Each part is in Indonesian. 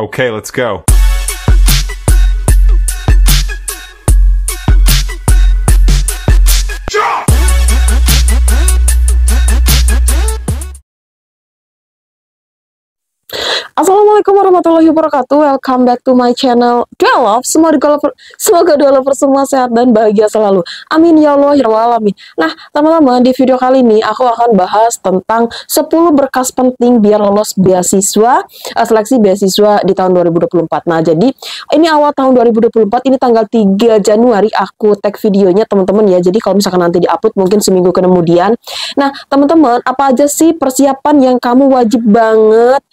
Okay, let's go. Assalamualaikum warahmatullahi wabarakatuh. Welcome back to my channel Develop. Semoga developer semua sehat dan bahagia selalu. Amin ya Allah ya Rabbal alamin. Nah, teman-teman, di video kali ini aku akan bahas tentang 10 berkas penting biar lolos beasiswa, seleksi beasiswa di tahun 2024. Nah, jadi ini awal tahun 2024, ini tanggal 3 Januari aku tag videonya, teman-teman ya. Jadi kalau misalkan nanti diupload mungkin seminggu kemudian. Nah, teman-teman, apa aja sih persiapan yang kamu wajib banget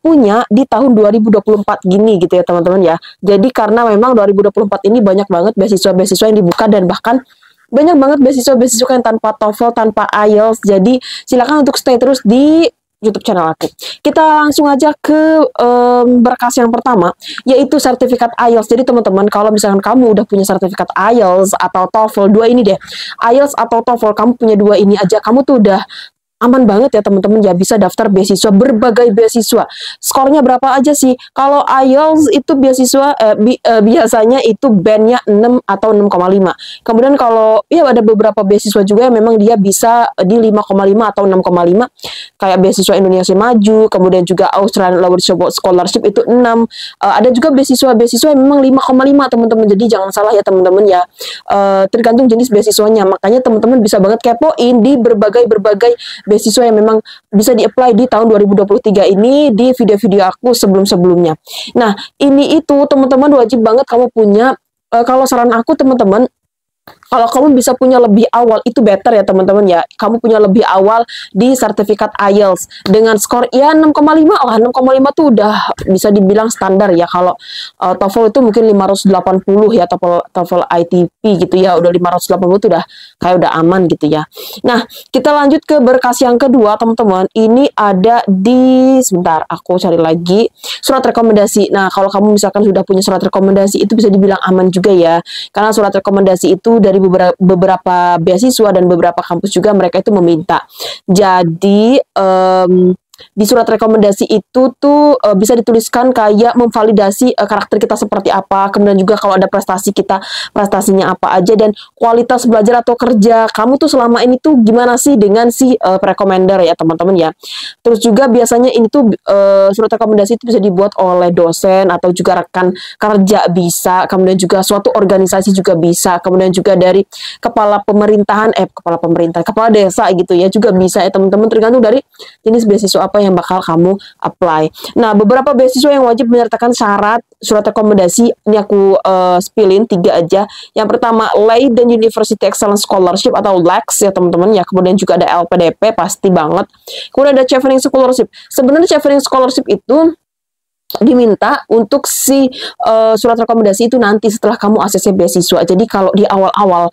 punya di tahun 2024 gini gitu ya teman-teman ya. Jadi karena memang 2024 ini banyak banget beasiswa-beasiswa yang dibuka dan bahkan banyak banget beasiswa-beasiswa yang tanpa TOEFL, tanpa IELTS. Jadi silakan untuk stay terus di YouTube channel aku. Kita langsung aja ke berkas yang pertama, yaitu sertifikat IELTS. Jadi teman-teman, kalau misalkan kamu udah punya sertifikat IELTS atau TOEFL, dua ini deh, IELTS atau TOEFL, kamu punya dua ini aja, kamu tuh udah aman banget ya teman-teman ya, bisa daftar beasiswa, berbagai beasiswa. Skornya berapa aja sih? Kalau IELTS itu beasiswa biasanya itu bandnya 6 atau 6,5. Kemudian kalau ya ada beberapa beasiswa juga yang memang dia bisa di 5,5 atau 6,5, kayak beasiswa Indonesia Maju, kemudian juga Australian Language Scholarship itu 6. Ada juga beasiswa yang memang 5,5 teman-teman. Jadi jangan salah ya teman-teman ya. Tergantung jenis beasiswanya. Makanya teman-teman bisa banget kepoin di berbagai beasiswa yang memang bisa di-apply di tahun 2023 ini di video-video aku sebelum-sebelumnya. Nah, ini itu teman-teman wajib banget kamu punya, kalau saran aku teman-teman, kalau kamu bisa punya lebih awal itu better ya teman-teman ya. Kamu punya lebih awal di sertifikat IELTS dengan skor ya 6,5 lah. 6,5 tuh udah bisa dibilang standar ya. Kalau TOEFL itu mungkin 580 ya, TOEFL ITP gitu ya. Udah 580 tuh udah kayak udah aman gitu ya. Nah, kita lanjut ke berkas yang kedua teman-teman. Ini ada di, sebentar aku cari lagi, surat rekomendasi. Nah, kalau kamu misalkan sudah punya surat rekomendasi itu bisa dibilang aman juga ya. Karena surat rekomendasi itu dari beberapa beasiswa dan beberapa kampus juga mereka itu meminta. Jadi di surat rekomendasi itu tuh bisa dituliskan kayak memvalidasi karakter kita seperti apa, kemudian juga kalau ada prestasi kita, prestasinya apa aja, dan kualitas belajar atau kerja kamu tuh selama ini tuh gimana sih dengan si recommender ya teman-teman ya. Terus juga biasanya ini tuh surat rekomendasi itu bisa dibuat oleh dosen atau juga rekan kerja bisa, kemudian juga suatu organisasi juga bisa, kemudian juga dari kepala desa gitu ya juga bisa ya teman-teman, tergantung dari jenis beasiswa apa yang bakal kamu apply. Nah, beberapa beasiswa yang wajib menyertakan syarat surat rekomendasi, ini aku spillin 3 aja. Yang pertama, Leiden University Excellence Scholarship atau LEX ya teman-teman ya. Kemudian juga ada LPDP, pasti banget. Kemudian ada Chevening Scholarship. Sebenarnya Chevening Scholarship itu diminta untuk si surat rekomendasi itu nanti setelah kamu ACC beasiswa. Jadi kalau di awal-awal,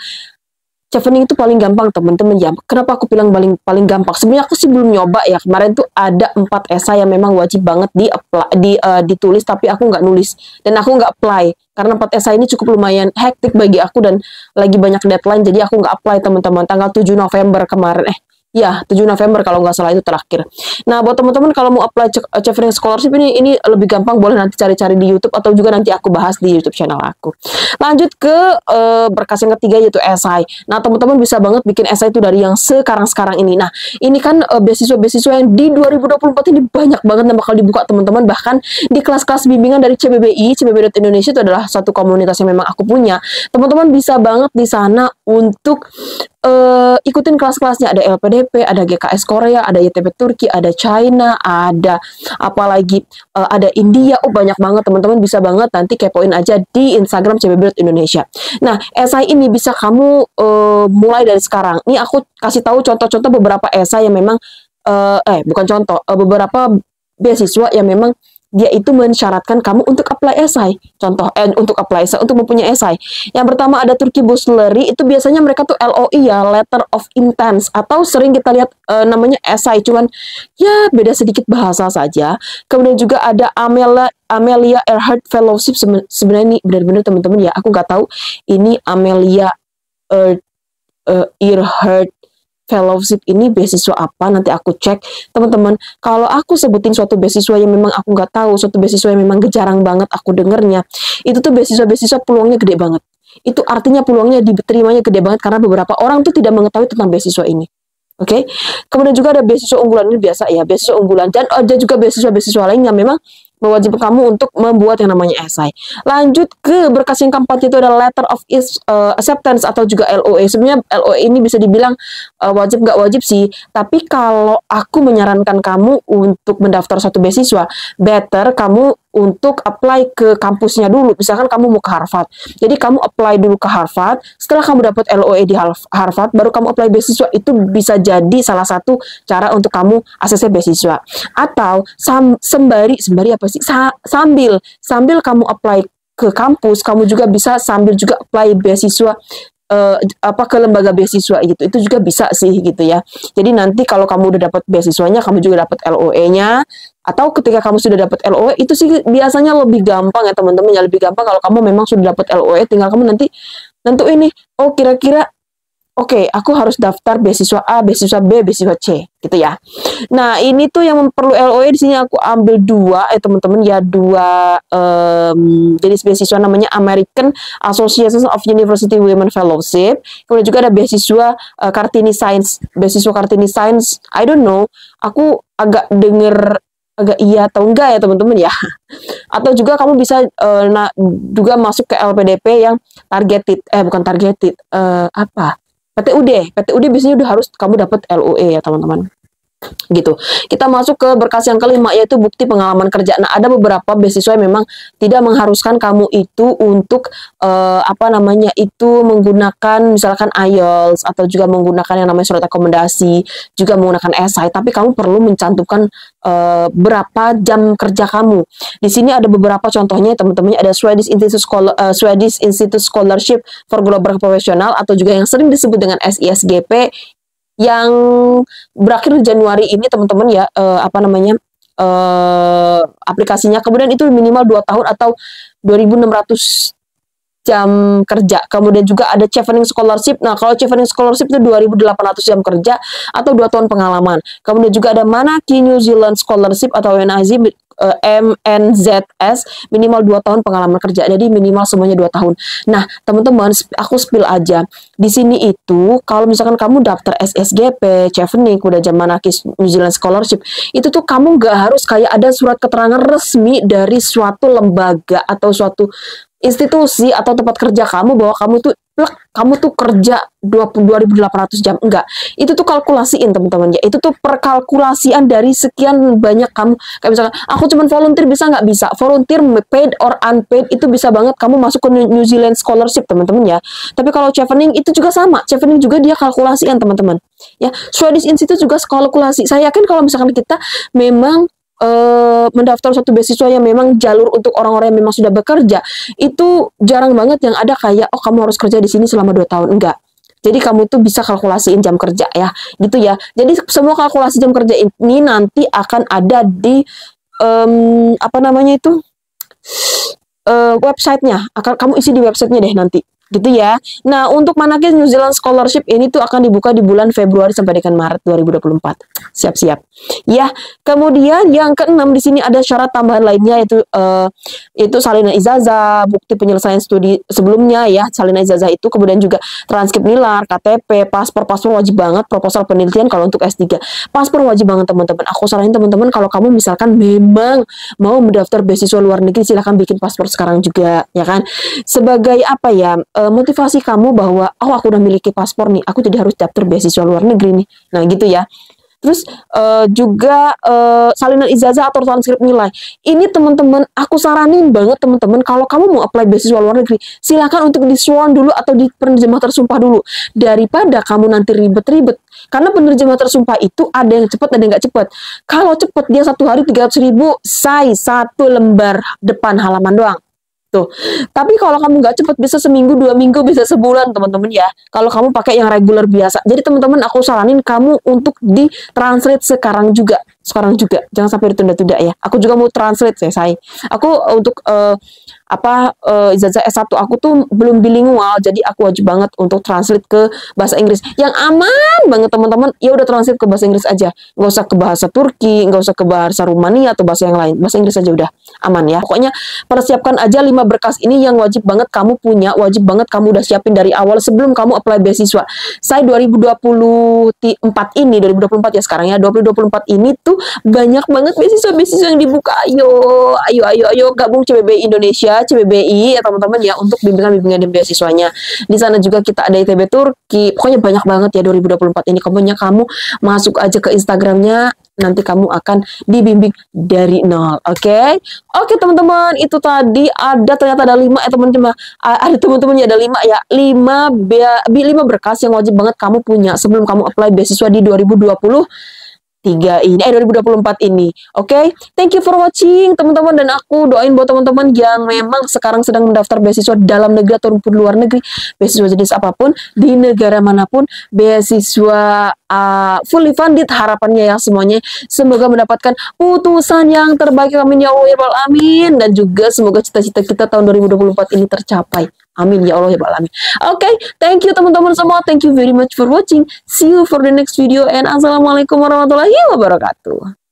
Chevening itu paling gampang teman-teman ya. Kenapa aku bilang paling gampang? Sebenarnya aku sih belum nyoba ya. Kemarin tuh ada 4 esai yang memang wajib banget ditulis, tapi aku nggak nulis dan aku nggak apply karena 4 esai ini cukup lumayan hektik bagi aku dan lagi banyak deadline. Jadi aku nggak apply teman-teman. Tanggal 7 November kemarin, ya 7 November kalau nggak salah itu terakhir. Nah, buat teman-teman kalau mau apply Chevening Scholarship ini lebih gampang, boleh nanti cari-cari di YouTube atau juga nanti aku bahas di YouTube channel aku. Lanjut ke berkas yang ketiga, yaitu esai. Nah, teman-teman bisa banget bikin esai itu dari yang sekarang-sekarang ini. Nah, ini kan beasiswa-beasiswa yang di 2024 ini banyak banget yang bakal dibuka teman-teman. Bahkan di kelas-kelas bimbingan dari CBBI, CBB.Indonesia itu adalah satu komunitas yang memang aku punya. Teman-teman bisa banget di sana untuk ikutin kelas-kelasnya. Ada LPDP, ada GKS Korea, ada YTP Turki, ada China, ada apalagi ada India. Banyak banget teman-teman, bisa banget nanti kepoin aja di Instagram CBB.Indonesia. Nah, esai ini bisa kamu mulai dari sekarang. Ini aku kasih tahu contoh-contoh beberapa esai yang memang bukan contoh, beberapa beasiswa yang memang dia itu mensyaratkan kamu untuk apply esai. Contoh, untuk apply esai, untuk mempunyai esai. Yang pertama ada Turki Bursary, itu biasanya mereka tuh LOI ya, Letter of Intent, atau sering kita lihat namanya esai, cuman ya beda sedikit bahasa saja. Kemudian juga ada Amelia Earhart Fellowship. Sebenarnya ini benar-benar teman-teman ya, aku nggak tahu ini Amelia Earhart fellowship ini beasiswa apa, nanti aku cek teman-teman. Kalau aku sebutin suatu beasiswa yang memang aku nggak tahu, suatu beasiswa yang memang jarang banget aku dengernya, itu tuh beasiswa peluangnya gede banget. Itu artinya peluangnya diterimanya gede banget karena beberapa orang tuh tidak mengetahui tentang beasiswa ini. Oke, kemudian juga ada beasiswa unggulan, ini biasa ya, beasiswa unggulan, dan ada juga beasiswa lain yang memang mewajibkan kamu untuk membuat yang namanya esai. Lanjut ke berkas yang keempat, itu ada letter of acceptance atau juga LOA. Sebenarnya LOA ini bisa dibilang wajib nggak wajib sih, tapi kalau aku menyarankan kamu untuk mendaftar suatu beasiswa, better kamu untuk apply ke kampusnya dulu. Misalkan kamu mau ke Harvard, jadi kamu apply dulu ke Harvard. Setelah kamu dapat LOA di Harvard, baru kamu apply beasiswa. Itu bisa jadi salah satu cara untuk kamu ACC beasiswa. Atau sembari apa sih? Sambil kamu apply ke kampus, kamu juga bisa sambil juga apply beasiswa ke lembaga beasiswa gitu. Itu juga bisa sih gitu ya. Jadi nanti kalau kamu udah dapat beasiswanya, kamu juga dapat LOE-nya. Atau ketika kamu sudah dapat LOE, itu sih biasanya lebih gampang ya teman-teman, ya lebih gampang kalau kamu memang sudah dapat LOE, tinggal kamu nanti nentuin nih, oh kira-kira oke, aku harus daftar beasiswa A, beasiswa B, beasiswa C, gitu ya. Nah, ini tuh yang perlu LOE. Di sini aku ambil dua, teman-teman ya, dua jenis beasiswa, namanya American Association of University Women Fellowship. Kemudian juga ada beasiswa Kartini Science, beasiswa Kartini Science. I don't know, aku agak denger agak iya atau enggak ya teman-teman ya. Atau juga kamu bisa juga masuk ke LPDP yang targeted, bukan targeted, PTUD biasanya udah harus kamu dapat LOE ya teman-teman. Gitu. Kita masuk ke berkas yang kelima, yaitu bukti pengalaman kerja. Nah, ada beberapa beasiswa yang memang tidak mengharuskan kamu itu untuk menggunakan misalkan IELTS atau juga menggunakan yang namanya surat rekomendasi, juga menggunakan esai, tapi kamu perlu mencantumkan berapa jam kerja kamu. Di sini ada beberapa contohnya teman-teman. Ada Swedish Institute Scholarship for Global Professional atau juga yang sering disebut dengan SISGP, yang berakhir Januari ini teman-teman ya, aplikasinya. Kemudian itu minimal 2 tahun atau 2.600 jam kerja. Kemudian juga ada Chevening Scholarship. Nah, kalau Chevening Scholarship itu 2.800 jam kerja atau 2 tahun pengalaman. Kemudian juga ada Manaki New Zealand Scholarship atau MNZS, minimal 2 tahun pengalaman kerja. Jadi minimal semuanya 2 tahun. Nah, teman-teman, aku spill aja. Di sini itu kalau misalkan kamu daftar SSGP, Chevening, udah Manaki New Zealand Scholarship, itu tuh kamu nggak harus kayak ada surat keterangan resmi dari suatu lembaga atau suatu institusi atau tempat kerja kamu bahwa kamu tuh kerja 2.800 jam. Enggak, itu tuh kalkulasiin teman-teman ya, itu tuh perkalkulasian dari sekian banyak kamu. Kayak misalkan aku cuma volunteer, bisa nggak? Bisa volunteer, paid or unpaid, itu bisa banget kamu masuk ke New Zealand Scholarship teman-teman ya. Tapi kalau Chevening itu juga sama, Chevening juga dia kalkulasian teman-teman ya. Swedish Institute juga kalkulasi. Saya yakin kalau misalkan kita memang mendaftar suatu beasiswa yang memang jalur untuk orang-orang yang memang sudah bekerja, itu jarang banget yang ada kayak kamu harus kerja di sini selama 2 tahun. Enggak. Jadi kamu tuh bisa kalkulasiin jam kerja ya, gitu ya. Jadi semua kalkulasi jam kerja ini nanti akan ada di websitenya. Akan kamu isi di websitenya deh nanti, gitu ya. Nah, untuk Manaki New Zealand Scholarship ini tuh akan dibuka di bulan Februari sampai dengan Maret 2024. Siap-siap. Ya, kemudian yang keenam di sini ada syarat tambahan lainnya, yaitu salinan ijazah, bukti penyelesaian studi sebelumnya ya, salinan ijazah itu, kemudian juga transkrip nilar, KTP, paspor wajib banget, proposal penelitian kalau untuk S3. Paspor wajib banget teman-teman. Aku saranin teman-teman kalau kamu misalkan memang mau mendaftar beasiswa luar negeri, silahkan bikin paspor sekarang juga, ya kan? Sebagai motivasi kamu bahwa aku udah miliki paspor nih, aku jadi harus daftar beasiswa luar negeri nih. Nah, gitu ya. Terus juga salinan ijazah atau transkrip nilai. Ini teman-teman, aku saranin banget teman-teman, kalau kamu mau apply beasiswa luar negeri, silakan untuk di sworn dulu atau di penerjemah tersumpah dulu, daripada kamu nanti ribet-ribet. Karena penerjemah tersumpah itu ada yang cepat, ada yang nggak cepat. Kalau cepat dia 1 hari 300.000, say 1 lembar depan halaman doang. Tuh. Tapi kalau kamu nggak cepet, bisa seminggu, 2 minggu, bisa sebulan teman-teman ya. Kalau kamu pakai yang reguler biasa. Jadi teman-teman, aku saranin kamu untuk di translate sekarang juga. sekarang juga, jangan sampai ditunda-tunda ya. Aku juga mau translate saya. Aku untuk ijazah S1 aku tuh belum bilingual, jadi aku wajib banget untuk translate ke bahasa Inggris. Yang aman banget teman-teman, ya udah translate ke bahasa Inggris aja. Nggak usah ke bahasa Turki, nggak usah ke bahasa Rumania atau bahasa yang lain. Bahasa Inggris aja udah aman ya. Pokoknya persiapkan aja 5 berkas ini yang wajib banget kamu punya, wajib banget kamu udah siapin dari awal sebelum kamu apply beasiswa. Saya 2024 ini, 2024 ya sekarang ya, 2024 ini tuh banyak banget beasiswa-beasiswa yang dibuka. Ayo gabung CBBI Indonesia, CBBI ya teman-teman ya, untuk bimbingan-bimbingan dan beasiswanya. Di sana juga kita ada ITB Turki. Pokoknya banyak banget ya 2024 ini. Pokoknya kamu masuk aja ke Instagramnya, nanti kamu akan dibimbing dari nol. Oke? Oke teman-teman, itu tadi ternyata ada 5 ya teman-teman. Ada teman-teman ya, ada 5 ya. 5 berkas yang wajib banget kamu punya sebelum kamu apply beasiswa di 2024 ini. Oke, thank you for watching teman-teman, dan aku doain buat teman-teman yang memang sekarang sedang mendaftar beasiswa dalam negeri ataupun luar negeri, beasiswa jenis apapun di negara manapun, beasiswa fully funded harapannya ya semuanya. Semoga mendapatkan putusan yang terbaik, amin ya Allah ya Rabbal alamin, dan juga semoga cita-cita kita tahun 2024 ini tercapai. Amin ya Allah ya Rabbal alamin. Oke, thank you teman-teman semua. Thank you very much for watching. See you for the next video and assalamualaikum warahmatullahi wabarakatuh.